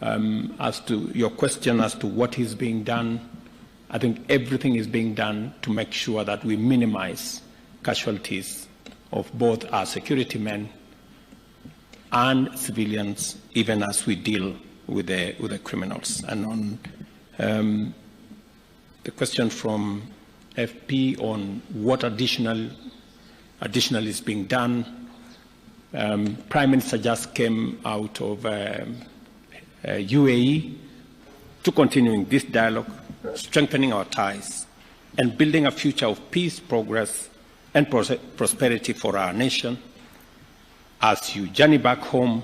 As to your question as to what is being done, I think everything is being done to make sure that we minimize casualties of both our security men and civilians, even as we deal with the criminals. And on the question from FP on what additional is being done, Prime Minister just came out of UAE to continuing this dialogue, strengthening our ties, and building a future of peace, progress, and prosperity for our nation. As you journey back home,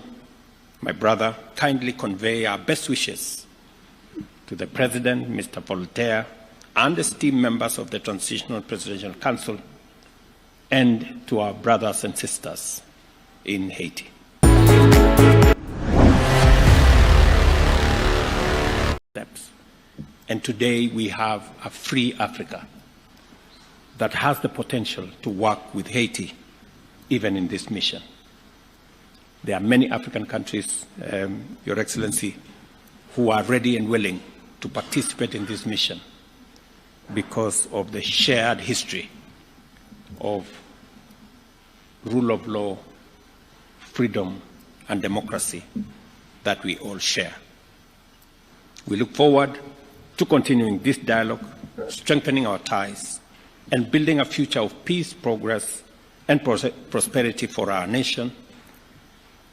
my brother, kindly convey our best wishes to the President, Mr. Voltaire, and esteemed members of the Transitional Presidential Council, and to our brothers and sisters in Haiti. And today we have a free Africa that has the potential to work with Haiti, even in this mission. There are many African countries, Your Excellency, who are ready and willing to participate in this mission because of the shared history of rule of law, freedom, and democracy that we all share. We look forward to continuing this dialogue, strengthening our ties, and building a future of peace, progress, and prosperity for our nation.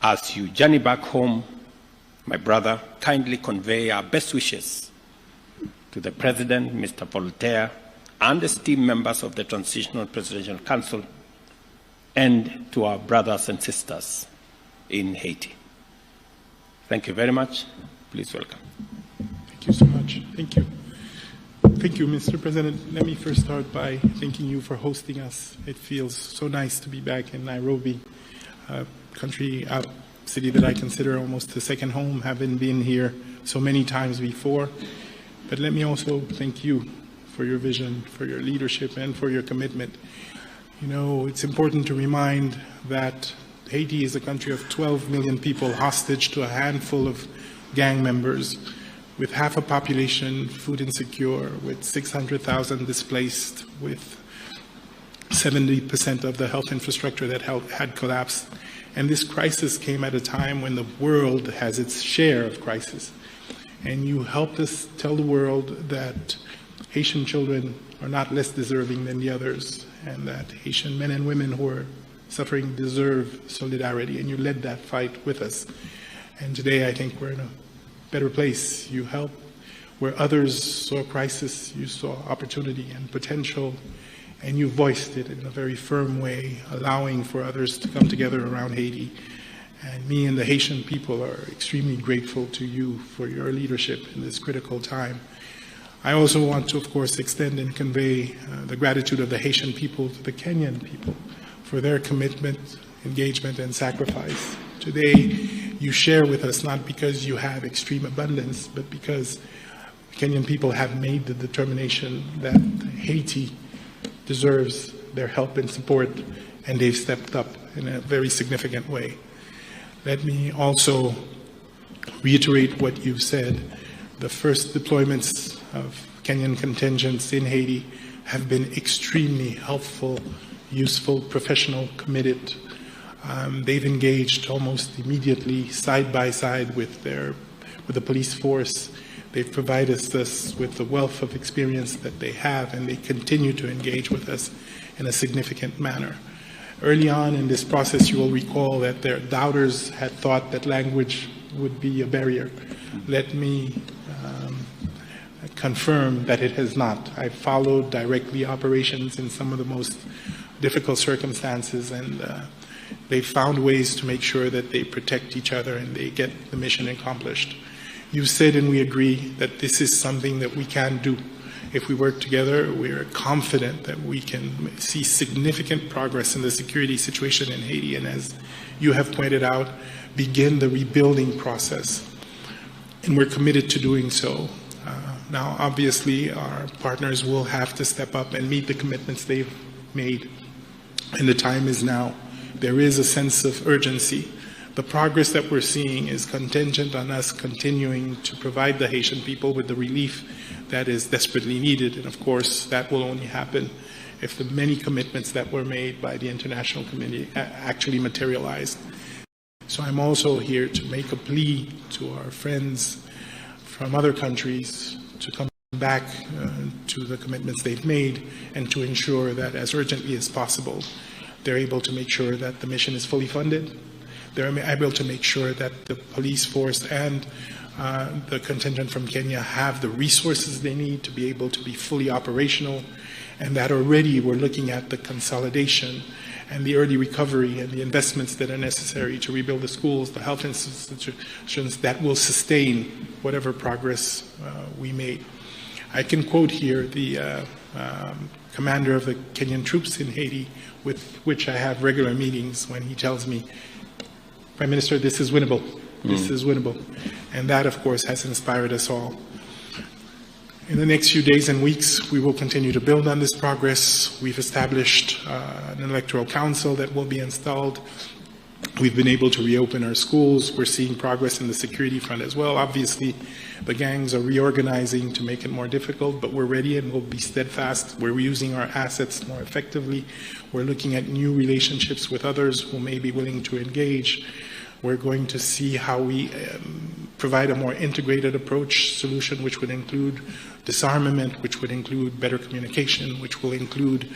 As you journey back home, my brother, kindly convey our best wishes to the President, Mr. Voltaire, and esteemed members of the Transitional Presidential Council, and to our brothers and sisters in Haiti. Thank you very much. Please welcome. Thank you so much. Thank you. Thank you, Mr. President. Let me first start by thanking you for hosting us. It feels so nice to be back in Nairobi, a city that I consider almost a second home, having been here so many times before. But let me also thank you for your vision, for your leadership, and for your commitment. You know, it's important to remind that Haiti is a country of 12 million people hostage to a handful of gang members, with half a population food insecure, with 600,000 displaced, with 70% of the health infrastructure that had collapsed. And this crisis came at a time when the world has its share of crisis. And you helped us tell the world that Haitian children are not less deserving than the others, and that Haitian men and women who are suffering deserve solidarity, and you led that fight with us. And today I think we're in a better place. You helped where others saw crisis, you saw opportunity and potential, and you voiced it in a very firm way, allowing for others to come together around Haiti. And me and the Haitian people are extremely grateful to you for your leadership in this critical time. I also want to, of course, extend and convey the gratitude of the Haitian people to the Kenyan people for their commitment, engagement, and sacrifice. Today, you share with us not because you have extreme abundance, but because Kenyan people have made the determination that Haiti deserves their help and support, and they've stepped up in a very significant way. Let me also reiterate what you've said. The first deployments of Kenyan contingents in Haiti have been extremely helpful, useful, professional, committed. They've engaged almost immediately, side by side with the police force. They've provided us with the wealth of experience that they have, and they continue to engage with us in a significant manner. Early on in this process, you will recall that their doubters had thought that language would be a barrier. Let me confirm that it has not. I've followed directly operations in some of the most difficult circumstances, and they found ways to make sure that they protect each other and they get the mission accomplished. You said, and we agree, that this is something that we can do. If we work together, we're confident that we can see significant progress in the security situation in Haiti, and as you have pointed out, begin the rebuilding process. And we're committed to doing so. Now, obviously, our partners will have to step up and meet the commitments they've made, and the time is now. There is a sense of urgency, The progress that we're seeing is contingent on us continuing to provide the Haitian people with the relief that is desperately needed. And of course, that will only happen if the many commitments that were made by the international community actually materialize. So I'm also here to make a plea to our friends from other countries to come back to the commitments they've made and to ensure that as urgently as possible, they're able to make sure that the mission is fully funded. They're able to make sure that the police force and the contingent from Kenya have the resources they need to be able to be fully operational, and that already we're looking at the consolidation and the early recovery and the investments that are necessary to rebuild the schools, the health institutions that will sustain whatever progress we made. I can quote here the commander of the Kenyan troops in Haiti, with which I have regular meetings, when he tells me, Prime Minister, this is winnable. This is winnable. And that, of course, has inspired us all. In the next few days and weeks, we will continue to build on this progress. We've established an electoral council that will be installed. We've been able to reopen our schools. We're seeing progress in the security front as well. Obviously, the gangs are reorganizing to make it more difficult, but we're ready and we'll be steadfast. We're using our assets more effectively. We're looking at new relationships with others who may be willing to engage. We're going to see how we provide a more integrated approach solution, which would include disarmament, which would include better communication, which will include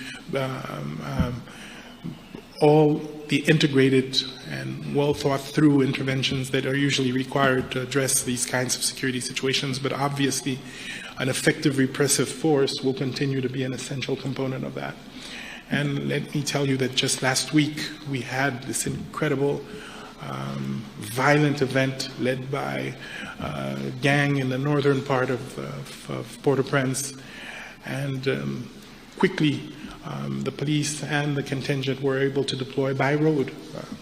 all the integrated and well thought through interventions that are usually required to address these kinds of security situations. But obviously, an effective repressive force will continue to be an essential component of that. And let me tell you that just last week, we had this incredible violent event led by a gang in the northern part of Port-au-Prince, and quickly the police and the contingent were able to deploy by road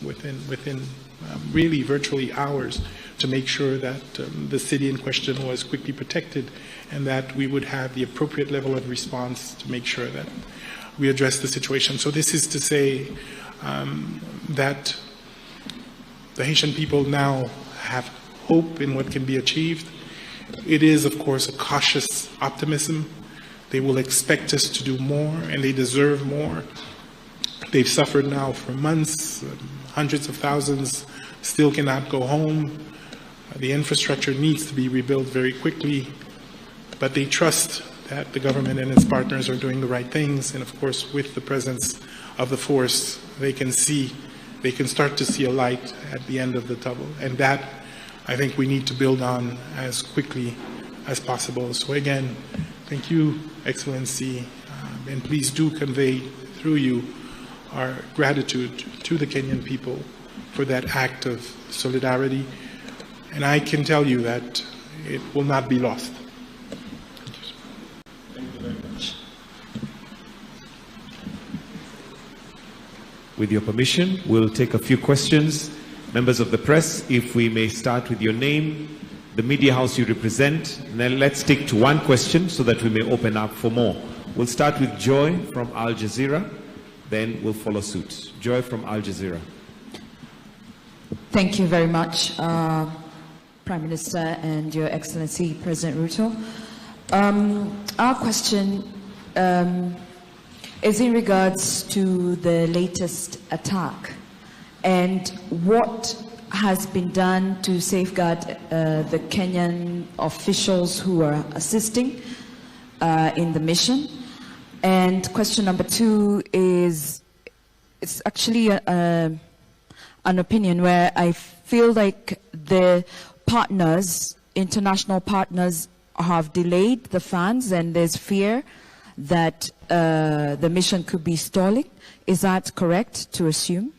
within really virtually hours to make sure that the city in question was quickly protected and that we would have the appropriate level of response to make sure that we address the situation. So this is to say that the Haitian people now have hope in what can be achieved. It is, of course, a cautious optimism. They will expect us to do more, and they deserve more. They've suffered now for months. Hundreds of thousands still cannot go home. The infrastructure needs to be rebuilt very quickly, but they trust that the government and its partners are doing the right things. And of course, with the presence of the force, they can start to see a light at the end of the tunnel. And that, I think, we need to build on as quickly as possible. So again, thank you, Excellency, and please do convey through you our gratitude to the Kenyan people for that act of solidarity. And I can tell you that it will not be lost. Thank you very much. With your permission, we'll take a few questions. Members of the press, if we may start with your name, the media house you represent, and then let's stick to one question so that we may open up for more. We'll start with Joy from Al Jazeera, then we'll follow suit. Joy from Al Jazeera. Thank you very much, Prime Minister and Your Excellency, President RUTO. Our question is in regards to the latest attack and what has been done to safeguard the Kenyan officials who are assisting in the mission. And question number two is, it's actually an opinion where I feel like the partners, international partners, have delayed the funds and there's fear that the mission could be stalling. Is that correct to assume?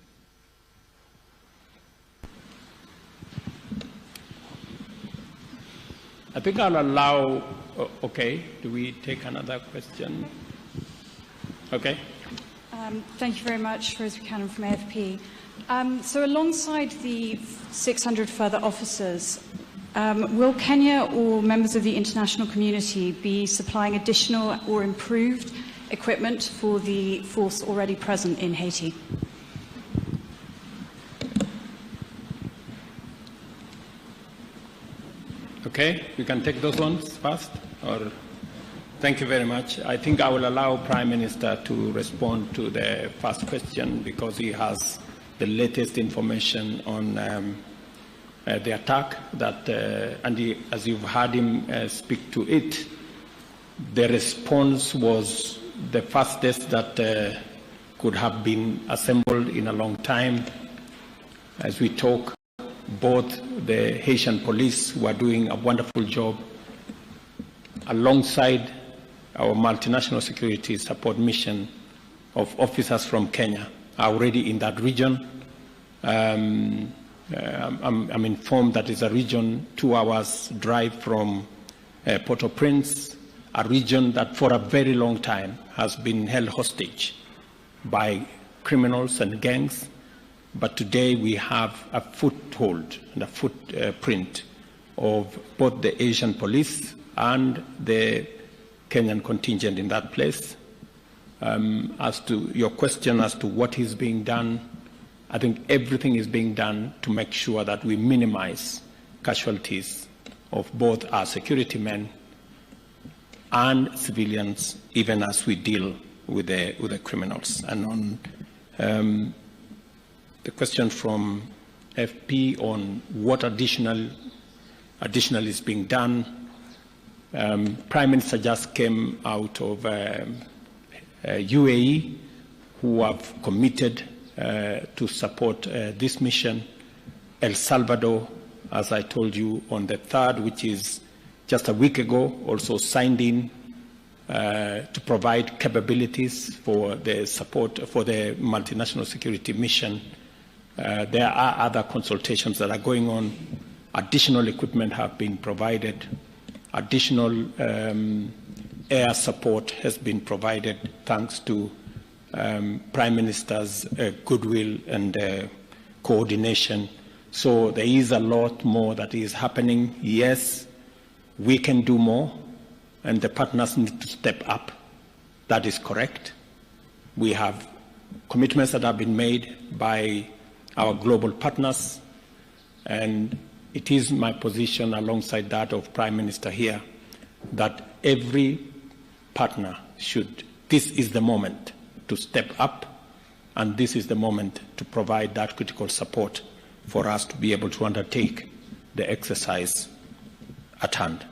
I think I'll allow, okay, do we take another question? Okay. Thank you very much, Rose Buchanan from AFP. So alongside the 600 further officers, will Kenya or members of the international community be supplying additional or improved equipment for the force already present in Haiti? Okay, we can take those ones first. Or thank you very much. I think I will allow Prime Minister to respond to the first question because he has the latest information on the attack. That and as you've heard him speak to it, the response was the fastest that could have been assembled in a long time. As we talk, both the Haitian police, who are doing a wonderful job, alongside our multinational security support mission of officers from Kenya, are already in that region. I'm informed that it's a region 2 hours drive from Port-au-Prince, a region that for a very long time has been held hostage by criminals and gangs. But today we have a foothold and a footprint of both the Asian police and the Kenyan contingent in that place. As to your question as to what is being done, I think everything is being done to make sure that we minimize casualties of both our security men and civilians, even as we deal with the criminals. And on the question from FP on what additional is being done, Prime Minister just came out of UAE, who have committed to support this mission. El Salvador, as I told you, on the 3rd, which is just a week ago, also signed in to provide capabilities for the support for the multinational security mission. There are other consultations that are going on. Additional equipment have been provided. Additional air support has been provided thanks to Prime Minister's goodwill and coordination. So there is a lot more that is happening. Yes, we can do more, and the partners need to step up. That is correct. We have commitments that have been made by our global partners, and it is my position, alongside that of Prime Minister here, that every partner should, this is the moment to step up, and this is the moment to provide that critical support for us to be able to undertake the exercise at hand.